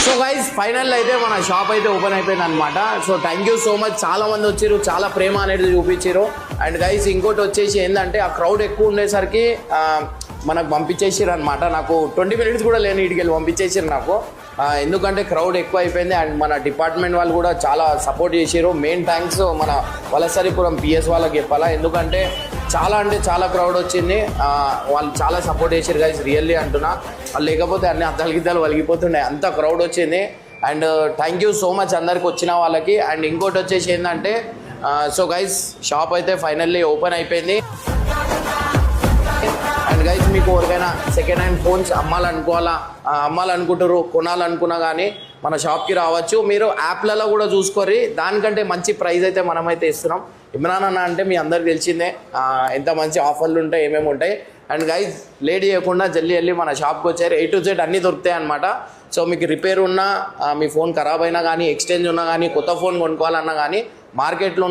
So guys final అయితే మన shop అయితే ఓపెన్ అయిపోయింది అనమాట. So thank you so much, చాలా మంది వచ్చారు, చాలా ప్రేమ అనేది చూపించారు. అండ్ గైస్ ఇంకోటి వచ్చేసి ఏంటంటే ఆ క్రౌడ్ ఎక్కువ ఉండేసరికి మనకు పంపించేసారు అనమాట. నాకు 20 minutes కూడా లేని ఇటుకి వెళ్ళి పంపించేసారు నాకు, ఎందుకంటే క్రౌడ్ ఎక్కువ అయిపోయింది. అండ్ మన డిపార్ట్మెంట్ వాళ్ళు కూడా చాలా సపోర్ట్ చేసారు. మెయిన్ థ్యాంక్స్ మన వలసరిపురం పిఎస్ వాళ్ళకి చెప్పాలా, ఎందుకంటే చాలా అంటే చాలా క్రౌడ్ వచ్చింది. వాళ్ళు చాలా సపోర్ట్ చేశారు గైస్, రియల్లీ అంటున్నా. వాళ్ళు లేకపోతే అన్ని అద్దాలు గిద్దాలు వలిగిపోతున్నాయి, అంత క్రౌడ్ వచ్చింది. And thank you so much అందరికి వచ్చిన వాళ్ళకి. అండ్ ఇంకోటి వచ్చేసి ఏంటంటే సో గైస్ షాప్ అయితే ఫైనల్లీ ఓపెన్ అయిపోయింది. అండ్ గైస్ మీకు ఎవరికైనా సెకండ్ హ్యాండ్ ఫోన్స్ అమ్మాలనుకుంటారు, కొనాలనుకున్నా కానీ మన షాప్కి రావచ్చు. మీరు యాప్లలో కూడా చూసుకోరి, దానికంటే మంచి ప్రైస్ అయితే మనమైతే ఇస్తున్నాం. ఇమ్రాన్ అన్న అంటే మీ అందరికి తెలిసిందే ఎంత మంచి ఆఫర్లు ఉంటాయి, ఏమేమి ఉంటాయి. అండ్ గైస్ లేట్ చేయకుండా జల్దీ వెళ్ళి మన షాప్కి వచ్చారు. A to Z అన్నీ దొరుకుతాయి అనమాట. సో మీకు రిపేర్ ఉన్నా, మీ ఫోన్ ఖరాబ్ అయినా కానీ, ఎక్స్చేంజ్ ఉన్నా కానీ, కొత్త ఫోన్ కొనుక్కోవాలన్నా కానీ మార్కెట్లో